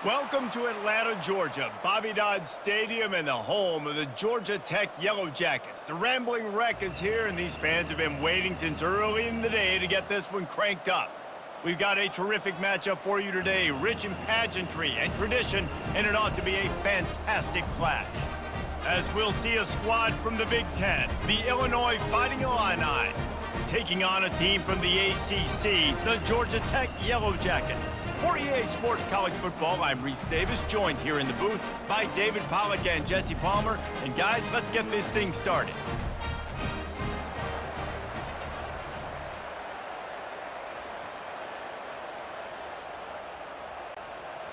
Welcome to Atlanta, Georgia, Bobby Dodd Stadium and the home of the Georgia Tech Yellow Jackets. The Rambling Wreck is here, and these fans have been waiting since early in the day to get this one cranked up. We've got a terrific matchup for you today, rich in pageantry and tradition, and it ought to be a fantastic clash. As we'll see a squad from the Big Ten, the Illinois Fighting Illini, taking on a team from the ACC, the Georgia Tech Yellow Jackets. For EA Sports College Football, I'm Reese Davis, joined here in the booth by David Pollack and Jesse Palmer. And guys, let's get this thing started.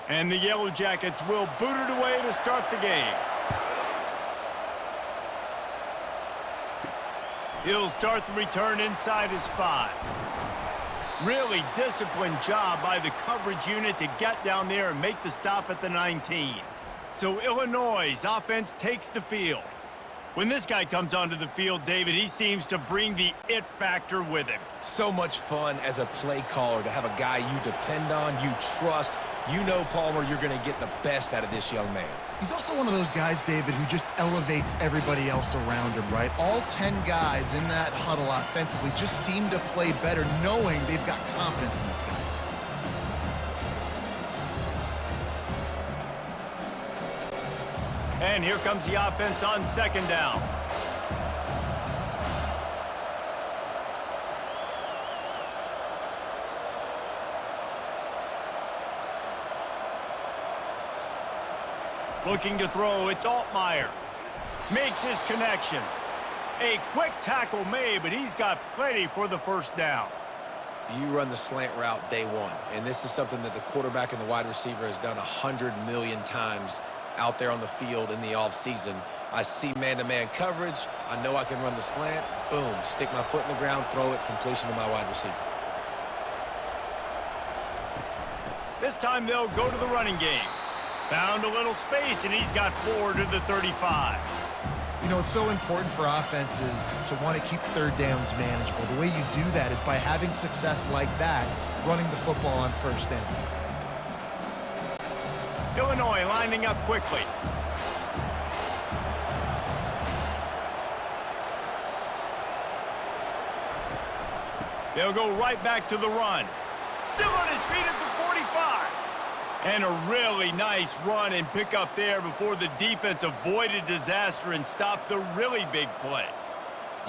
And the Yellow Jackets will boot it away to start the game. He'll start the return inside his 5. Really disciplined job by the coverage unit to get down there and make the stop at the 19. So Illinois' offense takes the field. When this guy comes onto the field, David, he seems to bring the it factor with him. So much fun as a play caller to have a guy you depend on, you trust. You know, Palmer, you're going to get the best out of this young man. He's also one of those guys, David, who just elevates everybody else around him, right? All 10 guys in that huddle offensively just seem to play better knowing they've got confidence in this guy. And here comes the offense on second down. Looking to throw, it's Altmaier. Makes his connection. A quick tackle made, but he's got plenty for the first down. You run the slant route day one, and this is something that the quarterback and the wide receiver has done 100 million times out there on the field in the offseason. I see man-to-man coverage. I know I can run the slant. Boom, stick my foot in the ground, throw it, completion to my wide receiver. This time they'll go to the running game. Found a little space, and he's got 4 to the 35. You know, it's so important for offenses to want to keep third downs manageable. The way you do that is by having success like that, running the football on first down. Illinois lining up quickly. They'll go right back to the run. Still on his feet at the 45. And a really nice run and pick up there before the defense avoided disaster and stopped the really big play.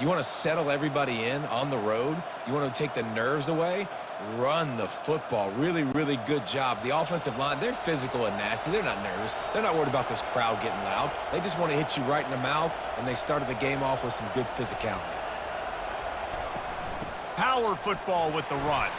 You want to settle everybody in on the road? You want to take the nerves away? Run the football. Really, really good job. The offensive line, they're physical and nasty. They're not nervous. They're not worried about this crowd getting loud. They just want to hit you right in the mouth, and they started the game off with some good physicality. Power football with the run.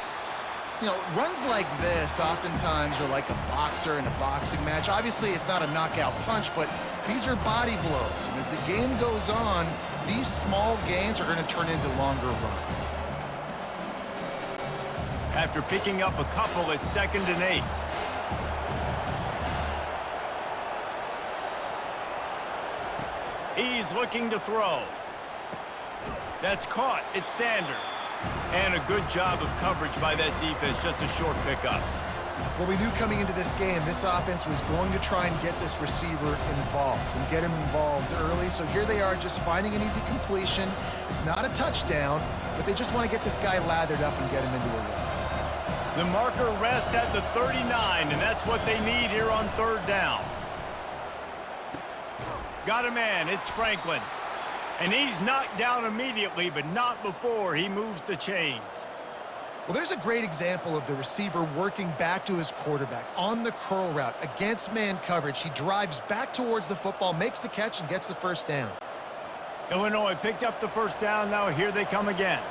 You know, runs like this oftentimes are like a boxer in a boxing match. Obviously, it's not a knockout punch, but these are body blows. And as the game goes on, these small gains are going to turn into longer runs. After picking up a couple, it's 2nd and 8. He's looking to throw. That's caught. It's Sanders. And a good job of coverage by that defense, just a short pickup. Well, we knew coming into this game, this offense was going to try and get this receiver involved and get him involved early. So here they are just finding an easy completion. It's not a touchdown, but they just want to get this guy lathered up and get him into a run. The marker rests at the 39, and that's what they need here on 3rd down. Got a man, it's Franklin. And he's knocked down immediately, but not before he moves the chains. Well, there's a great example of the receiver working back to his quarterback on the curl route against man coverage. He drives back towards the football, makes the catch, and gets the first down. Illinois picked up the first down. Now here they come again.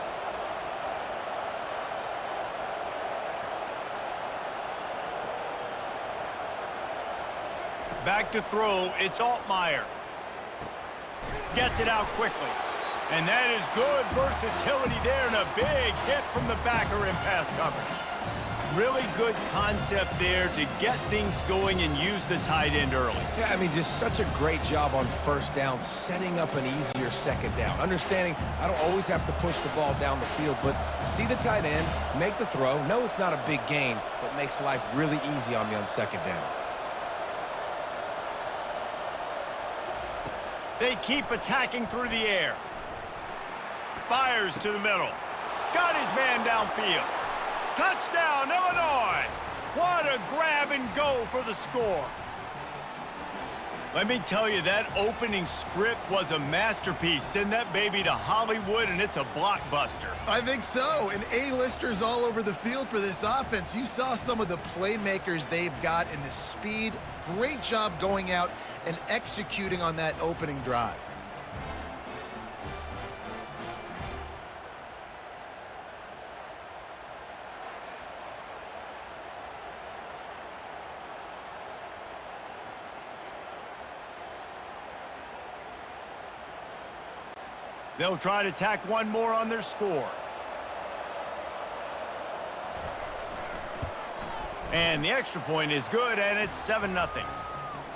Back to throw. It's Altmaier. Gets it out quickly. And that is good versatility there and a big hit from the backer in pass coverage. Really good concept there to get things going and use the tight end early. Yeah, I mean, just such a great job on first down, setting up an easier second down. Understanding I don't always have to push the ball down the field, but see the tight end, make the throw. No, it's not a big gain, but makes life really easy on me on second down. They keep attacking through the air. Fires to the middle. Got his man downfield. Touchdown, Illinois! What a grab and go for the score. Let me tell you, that opening script was a masterpiece. Send that baby to Hollywood, and it's a blockbuster. I think so, and A-listers all over the field for this offense. You saw some of the playmakers they've got in the speed. Great job going out and executing on that opening drive. They'll try to tack one more on their score. And the extra point is good, and it's 7-0.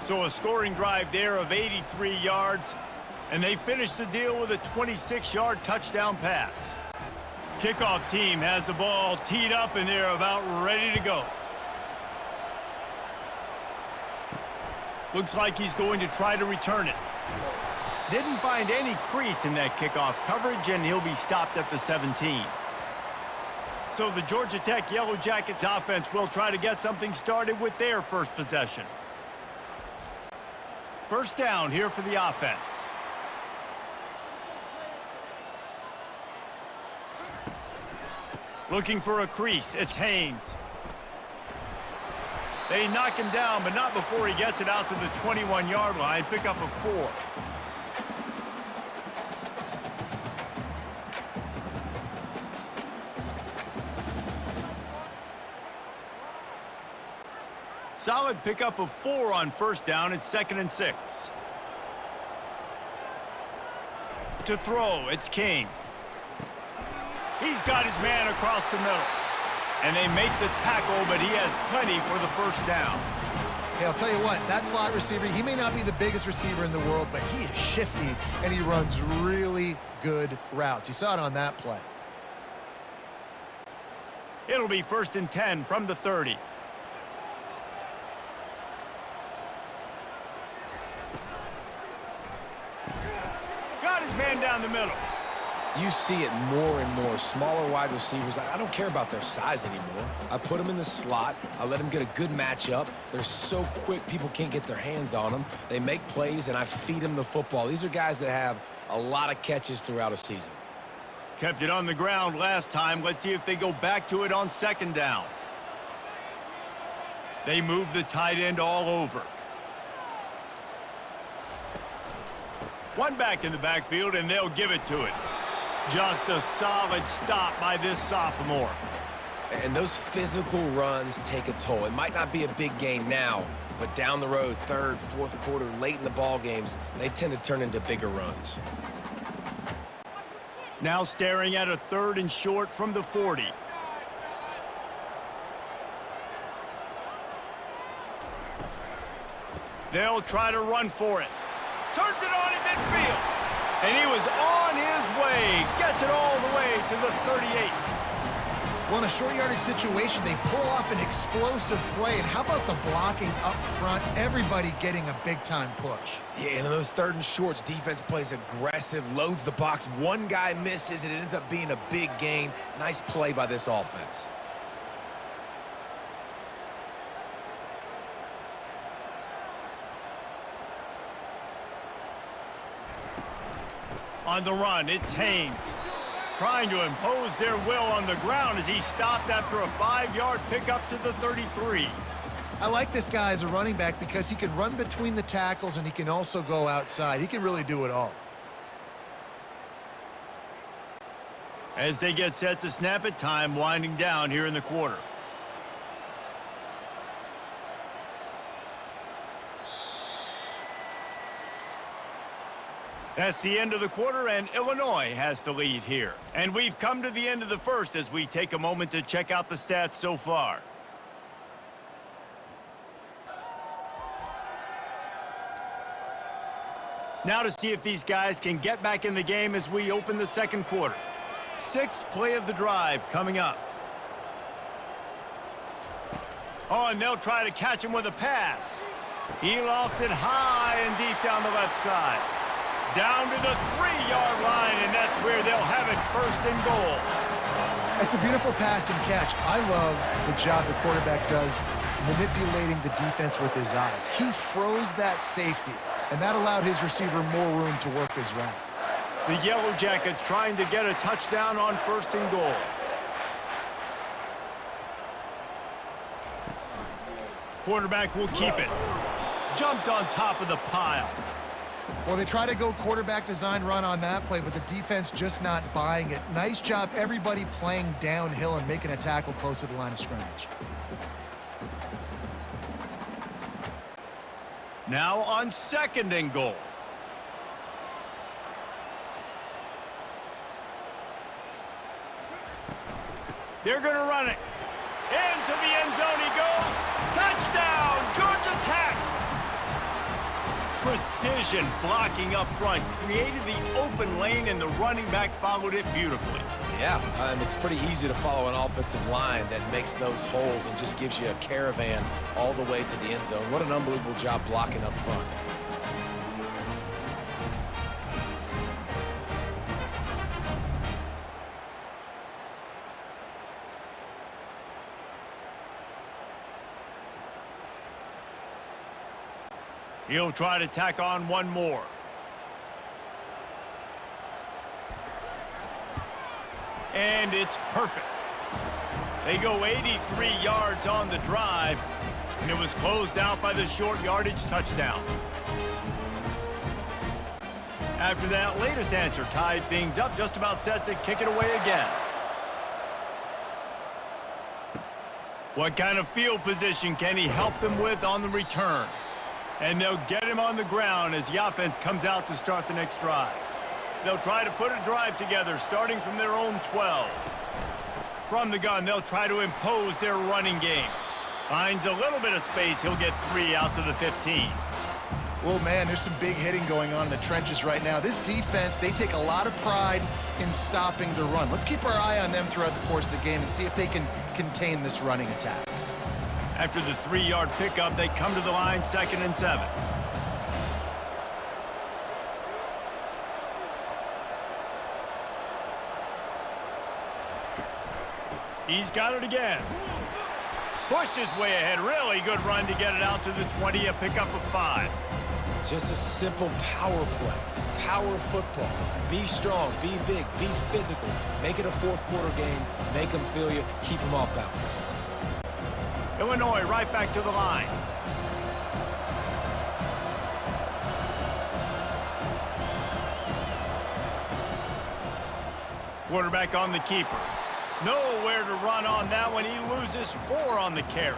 So a scoring drive there of 83 yards, and they finish the deal with a 26-yard touchdown pass. Kickoff team has the ball teed up, and they're about ready to go. Looks like he's going to try to return it. Didn't find any crease in that kickoff coverage, and he'll be stopped at the 17. So the Georgia Tech Yellow Jackets offense will try to get something started with their first possession. First down here for the offense. Looking for a crease, it's Haynes. They knock him down, but not before he gets it out to the 21-yard line. Pick up a 4. Solid pickup of 4 on first down. It's 2nd and 6. To throw, it's King. He's got his man across the middle. And they make the tackle, but he has plenty for the first down. Hey, I'll tell you what, that slot receiver, he may not be the biggest receiver in the world, but he is shifty, and he runs really good routes. You saw it on that play. It'll be 1st and 10 from the 30. Got his man down the middle. You see it more and more. Smaller wide receivers, I don't care about their size anymore. I put them in the slot. I let them get a good matchup. They're so quick, people can't get their hands on them. They make plays, and I feed them the football. These are guys that have a lot of catches throughout a season. Kept it on the ground last time. Let's see if they go back to it on 2nd down. They move the tight end all over. One back in the backfield, and they'll give it to it. Just a solid stop by this sophomore. And those physical runs take a toll. It might not be a big game now, but down the road, 3rd, 4th quarter, late in the ball games, they tend to turn into bigger runs. Now staring at a 3rd and short from the 40. They'll try to run for it. Turns it on in midfield. And he was on his way. Gets it all the way to the 38. Well, in a short yardage situation, they pull off an explosive play. And how about the blocking up front? Everybody getting a big-time push. Yeah, and in those 3rd and shorts, defense plays aggressive, loads the box. One guy misses, and it ends up being a big gain. Nice play by this offense. On the run, it's Haynes. Trying to impose their will on the ground as he stopped after a 5-yard pickup to the 33. I like this guy as a running back because he can run between the tackles and he can also go outside. He can really do it all. As they get set to snap it, time winding down here in the quarter. That's the end of the quarter, and Illinois has the lead here. And we've come to the end of the first as we take a moment to check out the stats so far. Now to see if these guys can get back in the game as we open the 2nd quarter. 6th play of the drive coming up. Oh, and they'll try to catch him with a pass. He lofts it high and deep down the left side. Down to the 3-yard line, and that's where they'll have it, 1st and goal. It's a beautiful pass and catch. I love the job the quarterback does manipulating the defense with his eyes. He froze that safety, and that allowed his receiver more room to work his route. The Yellow Jackets trying to get a touchdown on 1st and goal. Quarterback will keep it. Jumped on top of the pile. Well, they try to go quarterback design run on that play, but the defense just not buying it. Nice job, everybody playing downhill and making a tackle close to the line of scrimmage. Now on 2nd and goal. They're going to run it. Into the end zone he goes. Touchdown, Georgia Tech! Precision blocking up front created the open lane, and the running back followed it beautifully. Yeah, it's pretty easy to follow an offensive line that makes those holes and just gives you a caravan all the way to the end zone. What an unbelievable job blocking up front. He'll try to tack on one more. And it's perfect. They go 83 yards on the drive, and it was closed out by the short yardage touchdown. After that latest answer tied things up, just about set to kick it away again. What kind of field position can he help them with on the return? And they'll get him on the ground as the offense comes out to start the next drive. They'll try to put a drive together, starting from their own 12. From the gun, they'll try to impose their running game. Finds a little bit of space, he'll get 3 out to the 15. Well, man, there's some big hitting going on in the trenches right now. This defense, they take a lot of pride in stopping the run. Let's keep our eye on them throughout the course of the game and see if they can contain this running attack. After the 3-yard pickup, they come to the line, 2nd and 7. He's got it again. Pushed his way ahead. Really good run to get it out to the 20, a pickup of 5. Just a simple power play. Power football. Be strong, be big, be physical. Make it a 4th quarter game. Make them feel you. Keep them off balance. Illinois right back to the line. Quarterback on the keeper. Nowhere to run on that one. He loses 4 on the carry.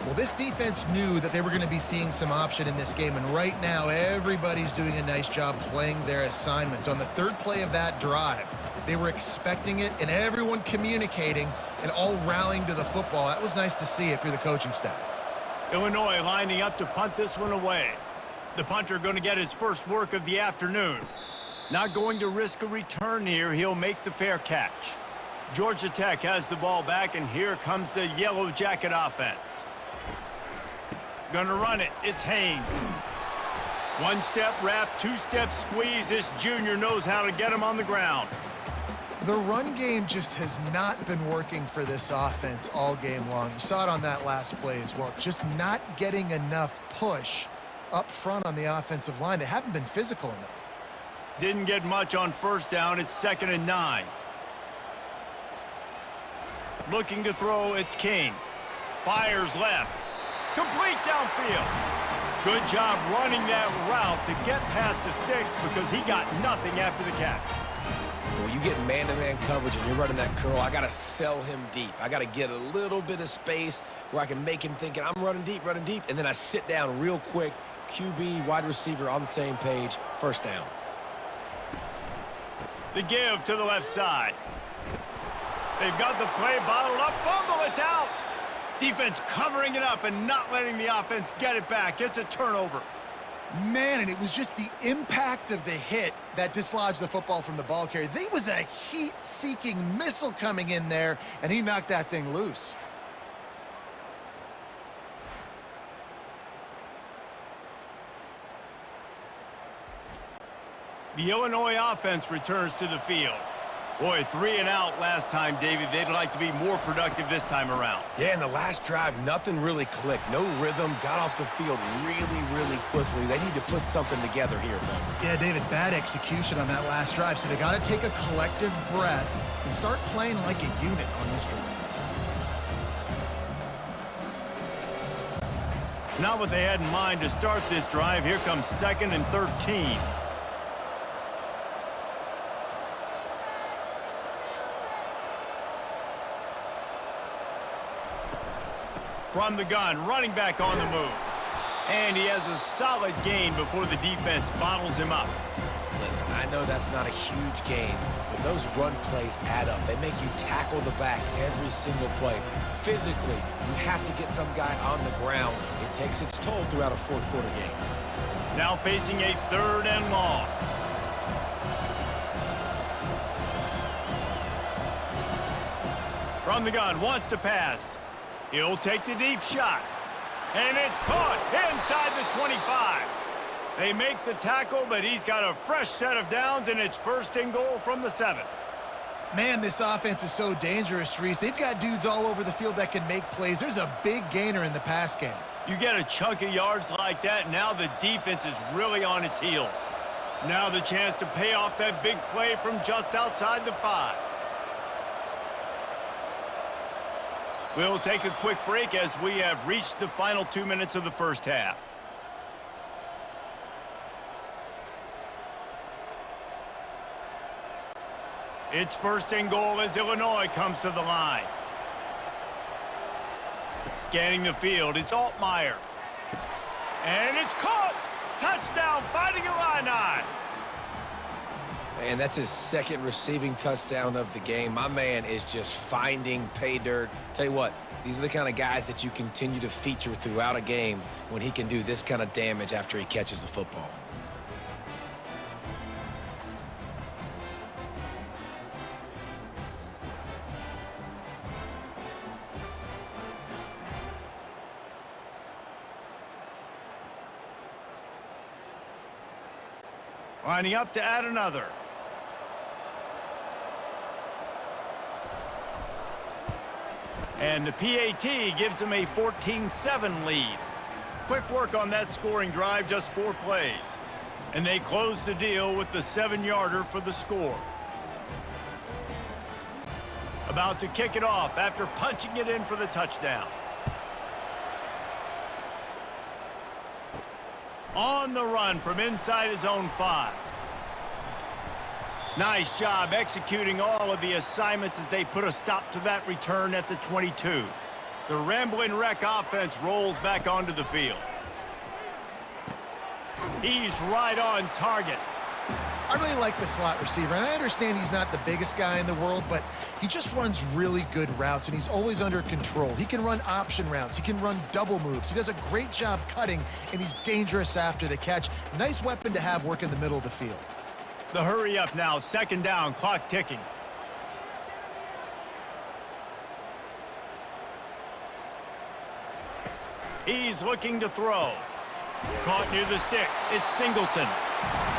Well, this defense knew that they were going to be seeing some option in this game, and right now everybody's doing a nice job playing their assignments. On the 3rd play of that drive, they were expecting it, and everyone communicating and all rallying to the football. That was nice to see if you're the coaching staff. Illinois lining up to punt this one away. The punter going to get his first work of the afternoon. Not going to risk a return here. He'll make the fair catch. Georgia Tech has the ball back, and here comes the Yellow Jacket offense. Gonna run it. It's Haynes. 1-step wrap, 2-step squeeze. This junior knows how to get him on the ground. The run game just has not been working for this offense all game long. You saw it on that last play as well. Just not getting enough push up front on the offensive line. They haven't been physical enough. Didn't get much on 1st down. It's 2nd and 9. Looking to throw, it's King. Fires left. Complete downfield. Good job running that route to get past the sticks because he got nothing after the catch. When you get man-to-man coverage and you're running that curl, I got to sell him deep. I got to get a little bit of space where I can make him thinking I'm running deep, and then I sit down real quick. QB, wide receiver on the same page. 1st down. The give to the left side. They've got the play bottled up. Fumble, it's out. Defense covering it up and not letting the offense get it back. It's a turnover. Man, and it was just the impact of the hit that dislodged the football from the ball carrier. There was a heat-seeking missile coming in there, and he knocked that thing loose. The Illinois offense returns to the field. Boy, 3 and out last time, David. They'd like to be more productive this time around. Yeah, in the last drive, nothing really clicked. No rhythm, got off the field really quickly. They need to put something together here, man. Yeah, David, bad execution on that last drive, so they got to take a collective breath and start playing like a unit on this drive. Not what they had in mind to start this drive. Here comes 2nd and 13. From the gun, running back on the move. And he has a solid gain before the defense bottles him up. Listen, I know that's not a huge gain, but those run plays add up. They make you tackle the back every single play. Physically, you have to get some guy on the ground. It takes its toll throughout a fourth-quarter game. Now facing a 3rd and long. From the gun, wants to pass. He'll take the deep shot. And it's caught inside the 25. They make the tackle, but he's got a fresh set of downs, and it's 1st and goal from the 7. Man, this offense is so dangerous, Reese. They've got dudes all over the field that can make plays. There's a big gainer in the pass game. You get a chunk of yards like that, now the defense is really on its heels. Now the chance to pay off that big play from just outside the 5. We'll take a quick break as we have reached the final 2 minutes of the first half. It's 1st and goal as Illinois comes to the line. Scanning the field, it's Altmaier. And it's caught! Touchdown, Fighting Illini! And that's his 2nd receiving touchdown of the game. My man is just finding pay dirt. Tell you what, these are the kind of guys that you continue to feature throughout a game when he can do this kind of damage after he catches the football. Lining up to add another. And the PAT gives them a 14-7 lead. Quick work on that scoring drive, just 4 plays. And they close the deal with the 7-yarder for the score. About to kick it off after punching it in for the touchdown. On the run from inside his own 5. Nice job executing all of the assignments as they put a stop to that return at the 22. The Rambling Wreck offense rolls back onto the field. He's right on target. I really like the slot receiver, and I understand he's not the biggest guy in the world, but he just runs really good routes, and he's always under control. He can run option routes. He can run double moves. He does a great job cutting, and he's dangerous after the catch. Nice weapon to have work in the middle of the field. The hurry up now, 2nd down, clock ticking. He's looking to throw. Caught near the sticks, it's Singleton.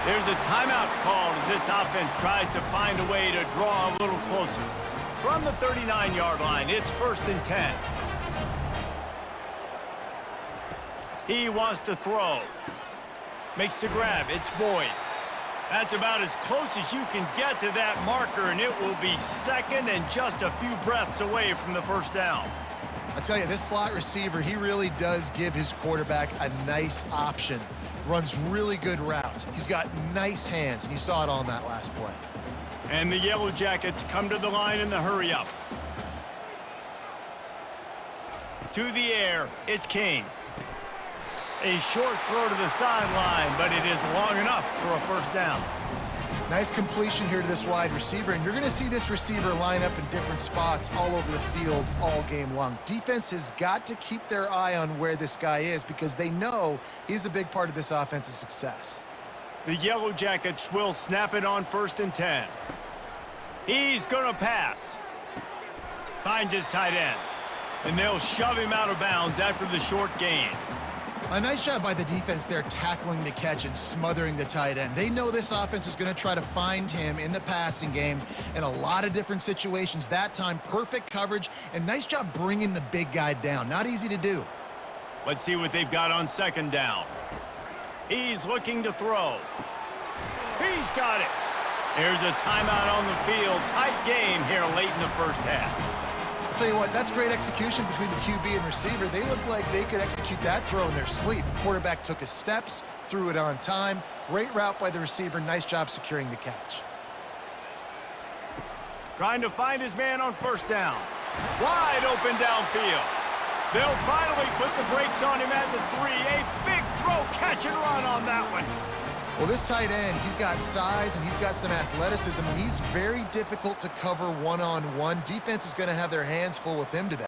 There's a timeout called as this offense tries to find a way to draw a little closer. From the 39-yard line, it's 1st and 10. He wants to throw. Makes the grab, it's Boyd. That's about as close as you can get to that marker, and it will be 2nd and just a few breaths away from the 1st down. I tell you, this slot receiver, he really does give his quarterback a nice option. Runs really good routes. He's got nice hands, and you saw it on that last play. And the Yellow Jackets come to the line in the hurry-up. To the air, it's King. A short throw to the sideline, but it is long enough for a 1st down. Nice completion here to this wide receiver, and you're going to see this receiver line up in different spots all over the field all game long. Defense has got to keep their eye on where this guy is because they know he's a big part of this offense's success. The Yellow Jackets will snap it on 1st and 10. He's going to pass. Finds his tight end. And they'll shove him out of bounds after the short gain. A nice job by the defense there tackling the catch and smothering the tight end. They know this offense is going to try to find him in the passing game in a lot of different situations. That time, perfect coverage, and nice job bringing the big guy down. Not easy to do. Let's see what they've got on second down. He's looking to throw. He's got it. There's a timeout on the field. Tight game here late in the first half. I'll tell you what, that's great execution between the QB and receiver. They look like they could execute that throw in their sleep. The quarterback took his steps, threw it on time. Great route by the receiver. Nice job securing the catch. Trying to find his man on first down. Wide open downfield. They'll finally put the brakes on him at the 3. A big throw, catch and run on that one. Well, this tight end, he's got size and he's got some athleticism, and he's very difficult to cover one-on-one. Defense is going to have their hands full with him today.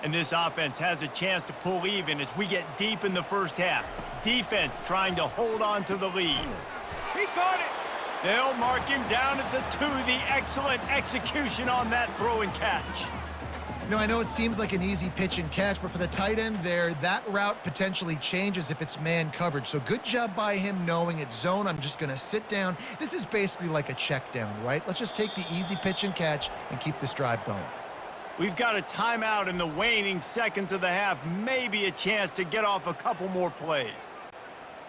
And this offense has a chance to pull even as we get deep in the first half. Defense trying to hold on to the lead. He caught it. They'll mark him down at the 2. The excellent execution on that throw and catch. You know, I know it seems like an easy pitch and catch, but for the tight end there, that route potentially changes if it's man coverage. So good job by him knowing it's zone. I'm just going to sit down. This is basically like a check down, right? Let's just take the easy pitch and catch and keep this drive going. We've got a timeout in the waning seconds of the half. Maybe a chance to get off a couple more plays.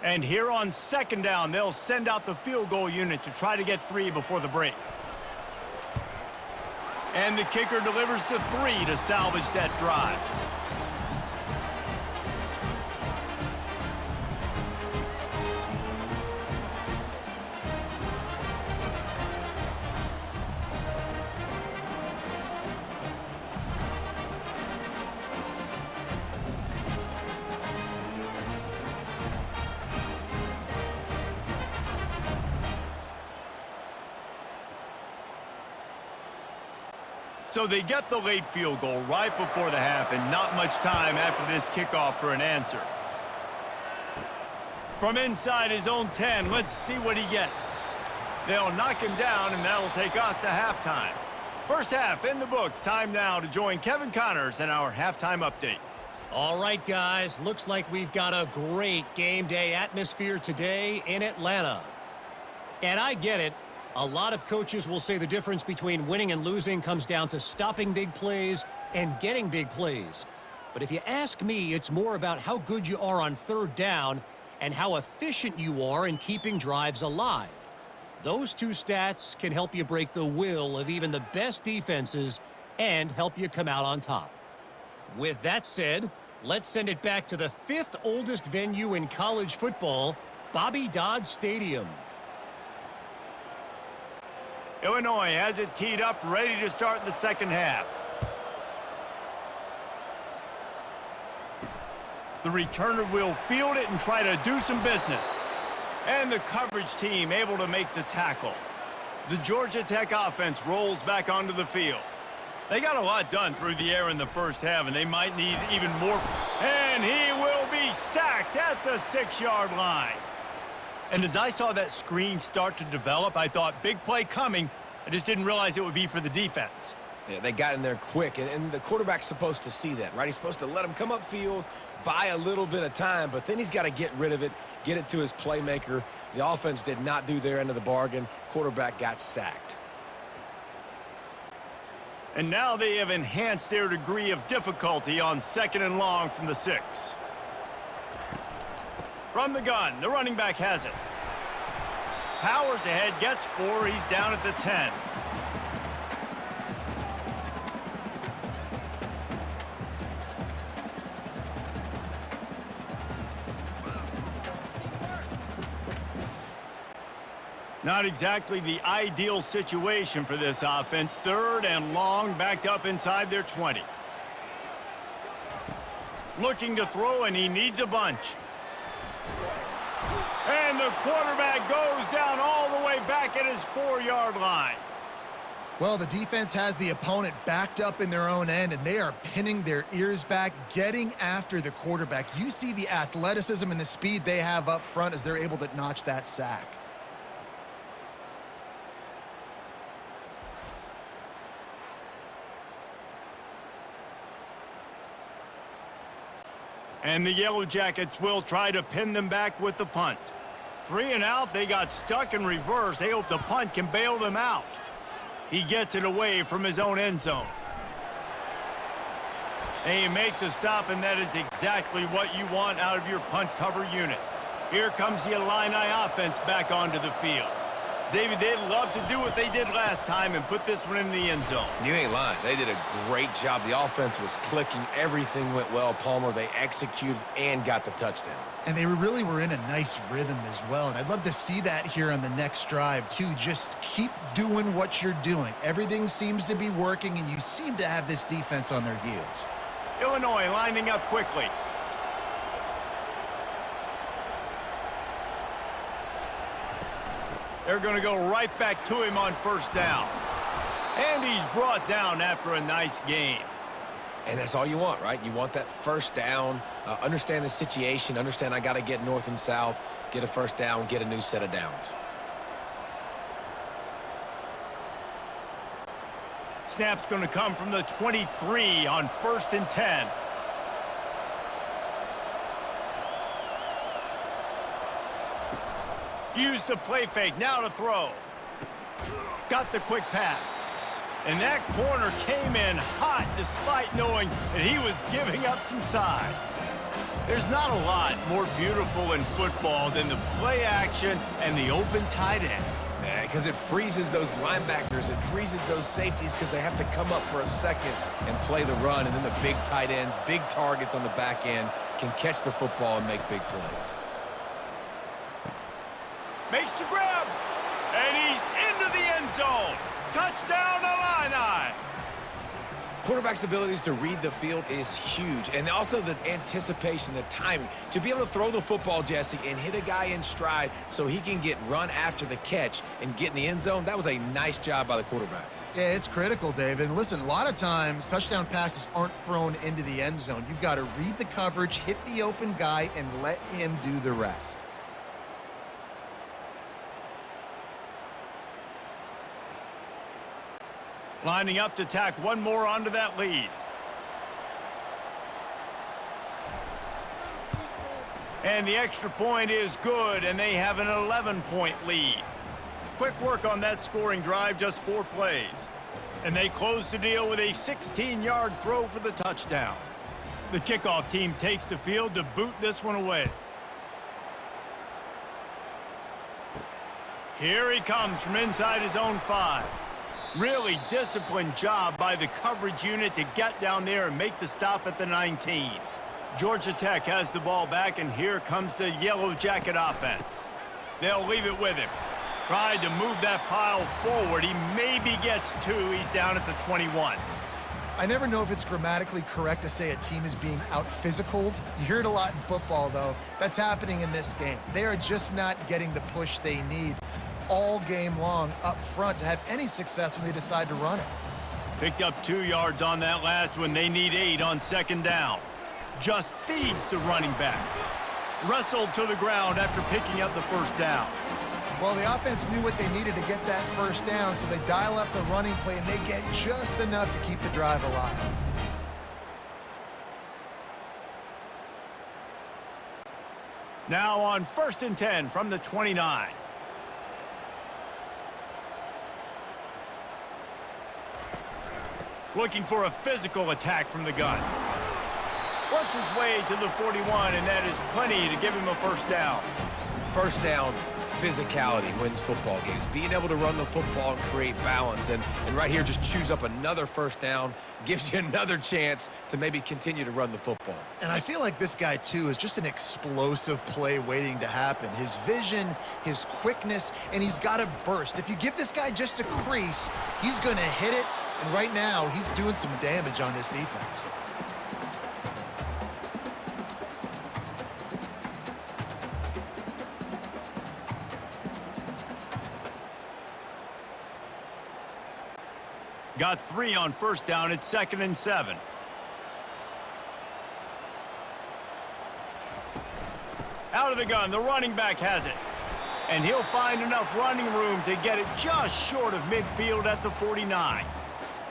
And here on second down, they'll send out the field goal unit to try to get 3 before the break. And the kicker delivers the 3 to salvage that drive. So they get the late field goal right before the half, and not much time after this kickoff for an answer. From inside his own 10, let's see what he gets. They'll knock him down, and that'll take us to halftime. First half in the books. Time now to join Kevin Connors in our halftime update. All right, guys. Looks like we've got a great game day atmosphere today in Atlanta. And I get it. A lot of coaches will say the difference between winning and losing comes down to stopping big plays and getting big plays. But if you ask me, it's more about how good you are on third down and how efficient you are in keeping drives alive. Those two stats can help you break the will of even the best defenses and help you come out on top. With that said, let's send it back to the 5th oldest venue in college football, Bobby Dodd Stadium. Illinois has it teed up, ready to start the second half. The returner will field it and try to do some business. And the coverage team able to make the tackle. The Georgia Tech offense rolls back onto the field. They got a lot done through the air in the first half, and they might need even more. And he will be sacked at the 6-yard line. And as I saw that screen start to develop, I thought, big play coming. I just didn't realize it would be for the defense. Yeah, they got in there quick, and the quarterback's supposed to see that, right? He's supposed to let him come upfield, buy a little bit of time, but then he's got to get rid of it, get it to his playmaker. The offense did not do their end of the bargain. Quarterback got sacked. And now they have enhanced their degree of difficulty on second and long from the 6. From the gun, the running back has it. Powers ahead, gets 4, he's down at the 10. Not exactly the ideal situation for this offense. 3rd and long, backed up inside their 20. Looking to throw, and he needs a bunch. And the quarterback goes down all the way back at his 4-yard line. Well, the defense has the opponent backed up in their own end, and they are pinning their ears back, getting after the quarterback. You see the athleticism and the speed they have up front as they're able to notch that sack. And the Yellow Jackets will try to pin them back with the punt. 3 and out, they got stuck in reverse. They hope the punt can bail them out. He gets it away from his own end zone. They make the stop, and that is exactly what you want out of your punt cover unit. Here comes the Illini offense back onto the field. David, they'd love to do what they did last time and put this one in the end zone. You ain't lying. They did a great job. The offense was clicking. Everything went well. Palmer, they executed and got the touchdown. And they really were in a nice rhythm as well. And I'd love to see that here on the next drive, too. Just keep doing what you're doing. Everything seems to be working, and you seem to have this defense on their heels. Illinois lining up quickly. They're going to go right back to him on first down. And he's brought down after a nice game. And that's all you want, right? You want that first down, understand the situation, understand I got to get north and south, get a first down, get a new set of downs. Snap's going to come from the 23 on 1st and 10. Use the play fake, now to throw. Got the quick pass. And that corner came in hot despite knowing that he was giving up some size. There's not a lot more beautiful in football than the play action and the open tight end. Because it freezes those linebackers, it freezes those safeties because they have to come up for a second and play the run, and then the big tight ends, big targets on the back end can catch the football and make big plays. Makes the grab, and he's into the end zone. Touchdown, Illini! Quarterback's abilities to read the field is huge, and also the anticipation, the timing. To be able to throw the football, Jesse, and hit a guy in stride so he can get run after the catch and get in the end zone, that was a nice job by the quarterback. Yeah, it's critical, David. And listen, a lot of times touchdown passes aren't thrown into the end zone. You've got to read the coverage, hit the open guy, and let him do the rest. Lining up to tack one more onto that lead. And the extra point is good, and they have an 11-point lead. Quick work on that scoring drive, just 4 plays. And they close the deal with a 16-yard throw for the touchdown. The kickoff team takes the field to boot this one away. Here he comes from inside his own 5. Really disciplined job by the coverage unit to get down there and make the stop at the 19. Georgia Tech has the ball back, and here comes the Yellow Jacket offense. They'll leave it with him. Tried to move that pile forward. He maybe gets 2. He's down at the 21. I never know if it's grammatically correct to say a team is being out-physicaled. You hear it a lot in football, though. That's happening in this game. They are just not getting the push they need all game long up front to have any success when they decide to run it. Picked up 2 yards on that last one. They need 8 on 2nd down. Just feeds the running back. Wrestled to the ground after picking up the first down. Well, the offense knew what they needed to get that first down, so they dial up the running play, and they get just enough to keep the drive alive. Now on 1st and 10 from the 29. Looking for a physical attack from the gun. Works his way to the 41, and that is plenty to give him a first down. First down, physicality wins football games. Being able to run the football and create balance. And right here, just choose up another first down, gives you another chance to maybe continue to run the football. And I feel like this guy, too, is just an explosive play waiting to happen. His vision, his quickness, and he's got a burst. If you give this guy just a crease, he's going to hit it. And right now, he's doing some damage on this defense. Got 3 on first down. It's 2nd and 7. Out of the gun. The running back has it. And he'll find enough running room to get it just short of midfield at the 49.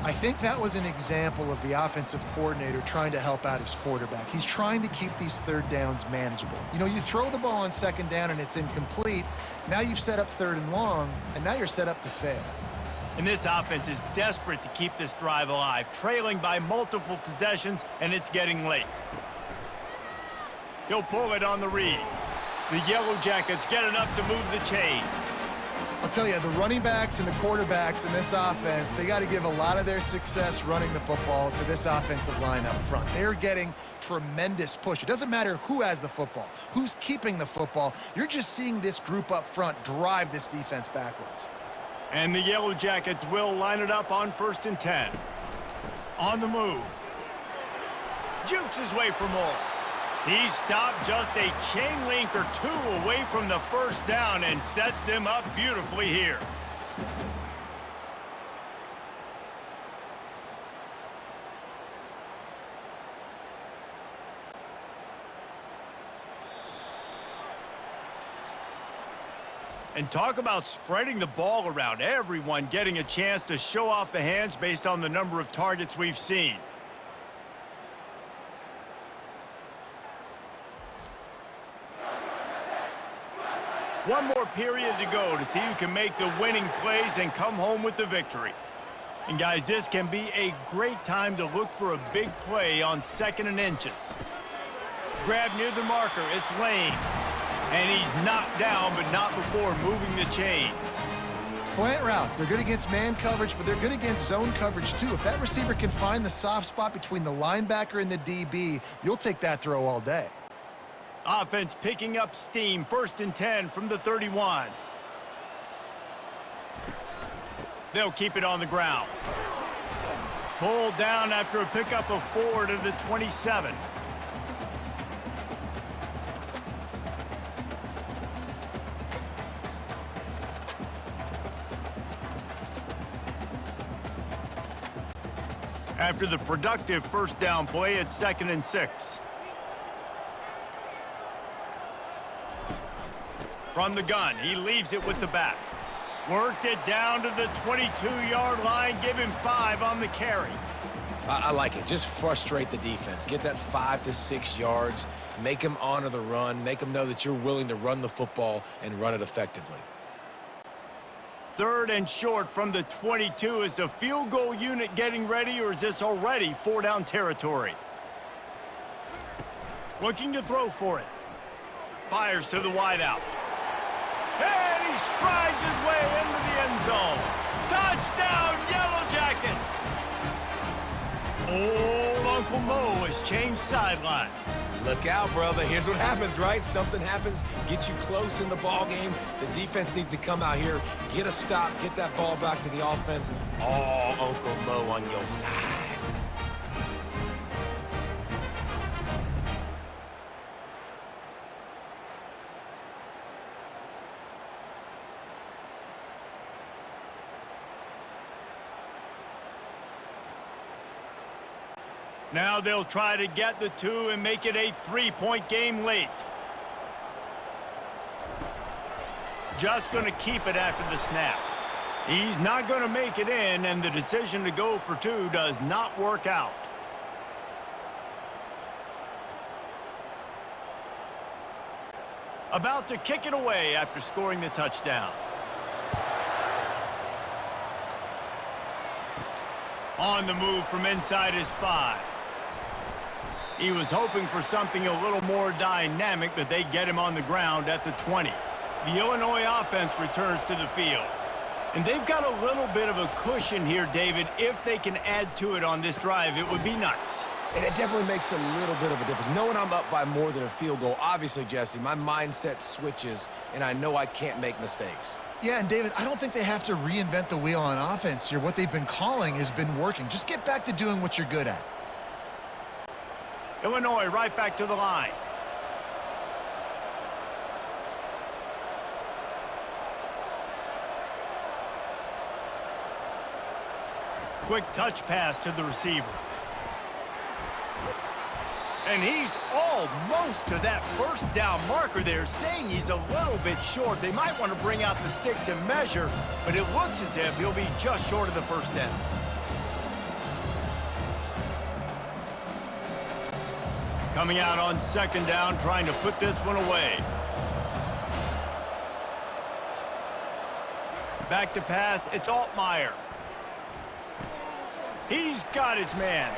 I think that was an example of the offensive coordinator trying to help out his quarterback. He's trying to keep these third downs manageable. You know, you throw the ball on second down and it's incomplete. Now you've set up third and long, and now you're set up to fail. And this offense is desperate to keep this drive alive, trailing by multiple possessions, and it's getting late. He'll pull it on the read. The Yellow Jackets get enough to move the chains. I'll tell you, the running backs and the quarterbacks in this offense, they got to give a lot of their success running the football to this offensive line up front. They're getting tremendous push. It doesn't matter who has the football, who's keeping the football. You're just seeing this group up front drive this defense backwards. And the Yellow Jackets will line it up on 1st and 10. On the move. Jukes his way for more. He stopped just a chain link or two away from the first down and sets them up beautifully here. And talk about spreading the ball around, everyone getting a chance to show off the hands based on the number of targets we've seen. One more period to go to see who can make the winning plays and come home with the victory. And guys, this can be a great time to look for a big play on 2nd and inches. Grab near the marker, it's Lane. And he's knocked down, but not before moving the chains. Slant routes, they're good against man coverage, but they're good against zone coverage too. If that receiver can find the soft spot between the linebacker and the DB, you'll take that throw all day. Offense picking up steam, 1st and 10 from the 31. They'll keep it on the ground. Pulled down after a pickup of 4 to the 27. After the productive 1st down play, it's 2nd and 6. From the gun, he leaves it with the back. Worked it down to the 22-yard line. Give him 5 on the carry. I like it. Just frustrate the defense. Get that 5 to 6 yards. Make them honor the run. Make them know that you're willing to run the football and run it effectively. 3rd and short from the 22. Is the field goal unit getting ready, or is this already 4-down territory? Looking to throw for it. Fires to the wideout. And he strides his way into the end zone. Touchdown, Yellow Jackets! Old Uncle Mo has changed sidelines. Look out, brother. Here's what happens, right? Something happens, get you close in the ball game. The defense needs to come out here, get a stop, get that ball back to the offense. Oh, Uncle Mo on your side. Now they'll try to get the 2 and make it a 3-point game late. Just going to keep it after the snap. He's not going to make it in, and the decision to go for 2 does not work out. About to kick it away after scoring the touchdown. On the move from inside his 5. He was hoping for something a little more dynamic, but they get him on the ground at the 20. The Illinois offense returns to the field. And they've got a little bit of a cushion here, David. If they can add to it on this drive, it would be nice. And it definitely makes a little bit of a difference. Knowing I'm up by more than a field goal, obviously, Jesse, my mindset switches, and I know I can't make mistakes. Yeah, and David, I don't think they have to reinvent the wheel on offense here. What they've been calling has been working. Just get back to doing what you're good at. Illinois right back to the line. Quick touch pass to the receiver. And he's almost to that 1st down marker there, saying he's a little bit short. They might want to bring out the sticks and measure, but it looks as if he'll be just short of the 1st down. coming out on second down, trying to put this one away. Back to pass, it's Altmaier. He's got his man.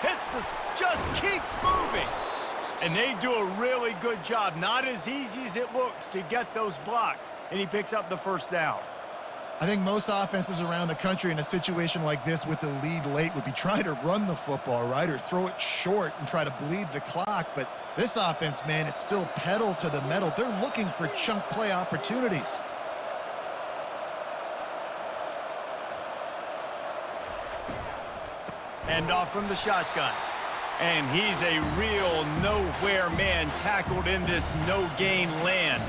Hits this, just keeps moving. And they do a really good job. Not as easy as it looks to get those blocks. And he picks up the first down. I think most offenses around the country in a situation like this with the lead late would be trying to run the football, right? Or throw it short and try to bleed the clock. But this offense, man, it's still pedal to the metal. They're looking for chunk play opportunities. End off from the shotgun. And he's a real nowhere man tackled in this no-gain land.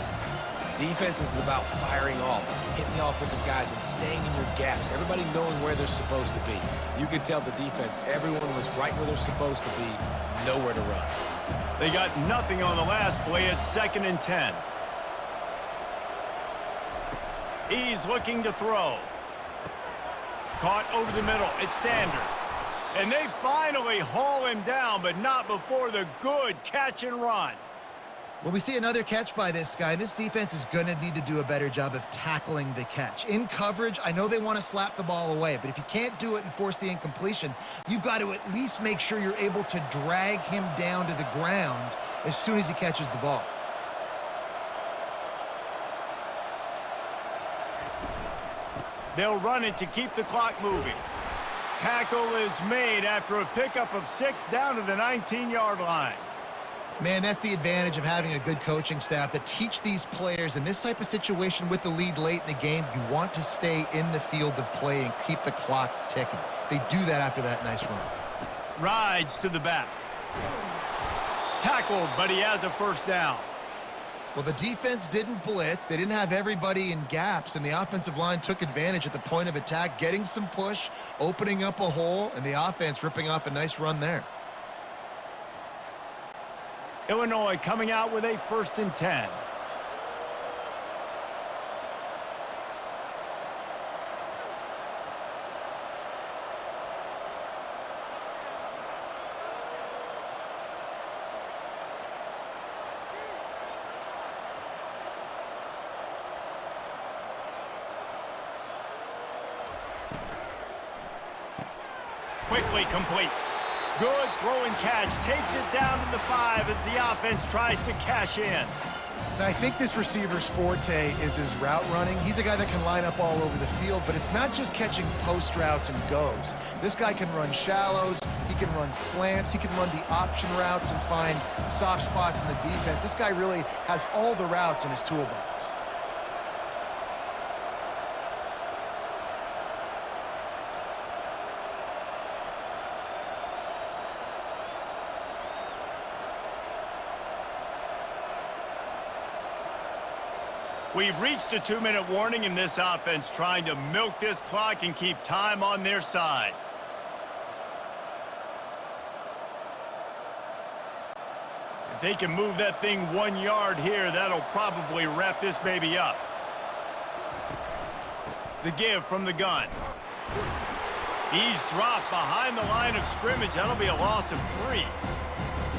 Defense is about firing off, hitting the offensive guys and staying in your gaps. Everybody knowing where they're supposed to be. You could tell the defense, everyone was right where they're supposed to be, nowhere to run. They got nothing on the last play. It's 2nd and 10. He's looking to throw. Caught over the middle. It's Sanders. And they finally haul him down, but not before the good catch and run. Well, we see another catch by this guy. This defense is going to need to do a better job of tackling the catch. In coverage, I know they want to slap the ball away, but if you can't do it and force the incompletion, you've got to at least make sure you're able to drag him down to the ground as soon as he catches the ball. They'll run it to keep the clock moving. Tackle is made after a pickup of 6 down to the 19-yard line. Man, that's the advantage of having a good coaching staff that teach these players in this type of situation with the lead late in the game. You want to stay in the field of play and keep the clock ticking. They do that after that nice run. Rides to the back. Tackled, but he has a first down. Well, the defense didn't blitz. They didn't have everybody in gaps, and the offensive line took advantage at the point of attack, getting some push, opening up a hole, and the offense ripping off a nice run there. Illinois coming out with a 1st and 10. Quickly complete. Good throw and catch. Takes it down to the 5 as the offense tries to cash in. Now, I think this receiver's forte is his route running. He's a guy that can line up all over the field, but it's not just catching post routes and goes. This guy can run shallows. He can run slants. He can run the option routes and find soft spots in the defense. This guy really has all the routes in his toolbox. We've reached a 2-minute warning in this offense, trying to milk this clock and keep time on their side. If they can move that thing 1 yard here, that'll probably wrap this baby up. The give from the gun. He's dropped behind the line of scrimmage. That'll be a loss of 3.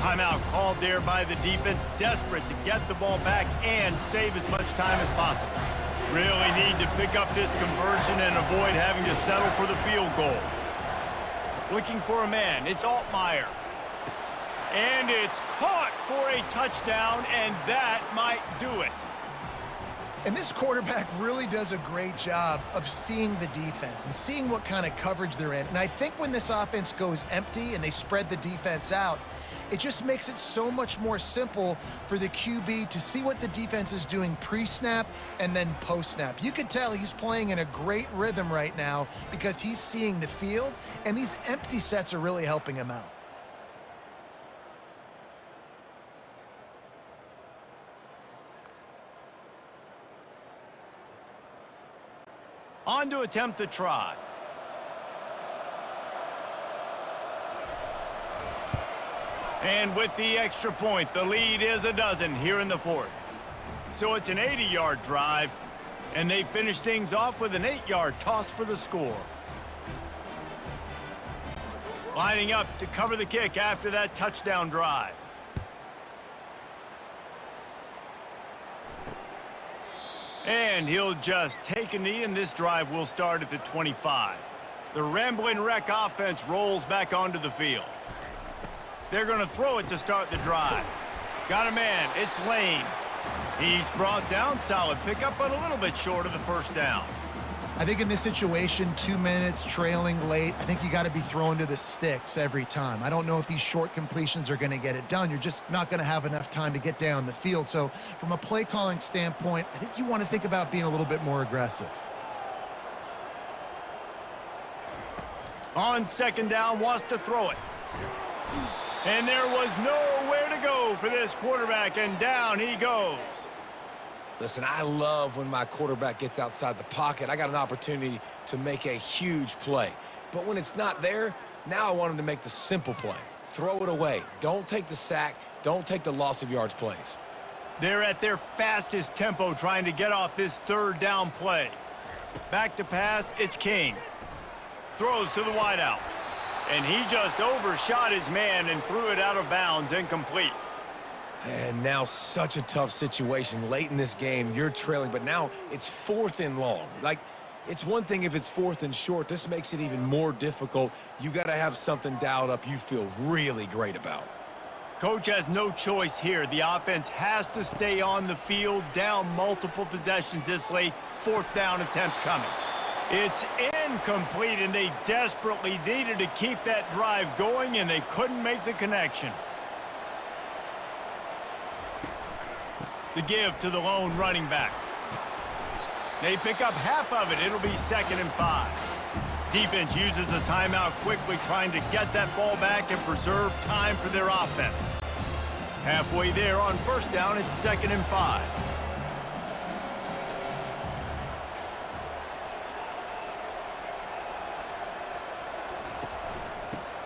Timeout called there by the defense, desperate to get the ball back and save as much time as possible. Really need to pick up this conversion and avoid having to settle for the field goal. Looking for a man, it's Altmaier. And it's caught for a touchdown, and that might do it. And this quarterback really does a great job of seeing the defense and seeing what kind of coverage they're in. And I think when this offense goes empty and they spread the defense out, it just makes it so much more simple for the QB to see what the defense is doing pre-snap and then post-snap. You could tell he's playing in a great rhythm right now because he's seeing the field, and these empty sets are really helping him out. On to attempt the try. And with the extra point, the lead is a dozen here in the 4th. So it's an 80-yard drive, and they finish things off with an 8-yard toss for the score. Lining up to cover the kick after that touchdown drive. And he'll just take a knee, and this drive will start at the 25. The Rambling Wreck offense rolls back onto the field. They're going to throw it to start the drive. Got a man. It's Lane. He's brought down. Solid pickup, but a little bit short of the first down. I think in this situation, 2 minutes, trailing late, I think you got to be throwing to the sticks every time. I don't know if these short completions are going to get it done. You're just not going to have enough time to get down the field. So from a play calling standpoint, I think you want to think about being a little bit more aggressive. On second down, wants to throw it. And there was nowhere to go for this quarterback, and down he goes. Listen, I love when my quarterback gets outside the pocket. I got an opportunity to make a huge play. But when it's not there, now I want him to make the simple play. Throw it away. Don't take the sack. Don't take the loss of yards plays. They're at their fastest tempo trying to get off this third down play. Back to pass, it's King. Throws to the wideout. And he just overshot his man and threw it out of bounds, incomplete. And now such a tough situation. Late in this game, you're trailing, but now it's 4th and long. Like, it's one thing if it's 4th and short. This makes it even more difficult. You got to have something dialed up you feel really great about. Coach has no choice here. The offense has to stay on the field, down multiple possessions this late. 4th down attempt coming. It's incomplete, and they desperately needed to keep that drive going, and they couldn't make the connection. The give to the lone running back. They pick up half of it. It'll be 2nd and 5. Defense uses a timeout quickly, trying to get that ball back and preserve time for their offense. Halfway there on first down, it's 2nd and 5.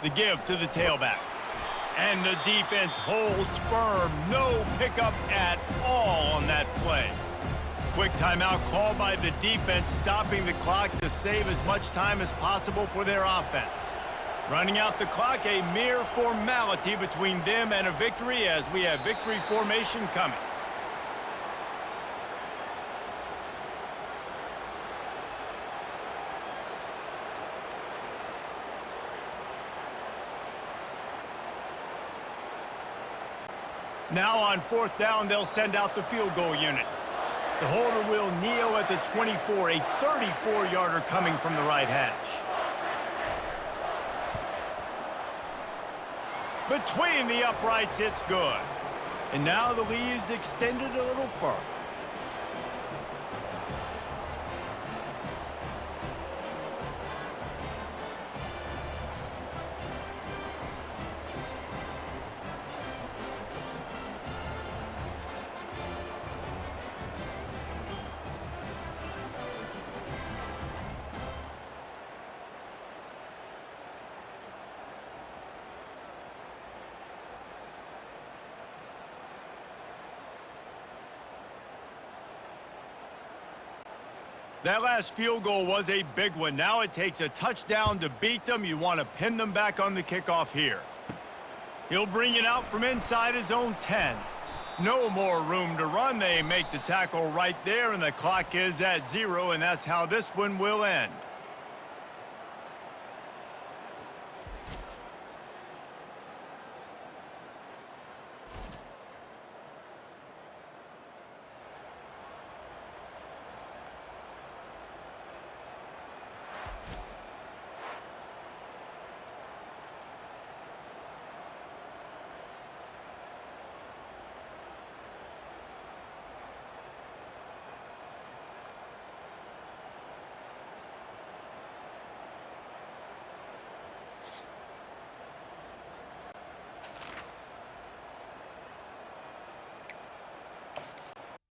The give to the tailback. And the defense holds firm. No pickup at all on that play. Quick timeout called by the defense, stopping the clock to save as much time as possible for their offense. Running out the clock, a mere formality between them and a victory, as we have victory formation coming. Now on 4th down, they'll send out the field goal unit. The holder will kneel at the 24, a 34-yarder coming from the right hash. Between the uprights, it's good. And now the lead is extended a little further. That last field goal was a big one. Now it takes a touchdown to beat them. You want to pin them back on the kickoff here. He'll bring it out from inside his own 10. No more room to run. They make the tackle right there, and the clock is at 0, and that's how this one will end.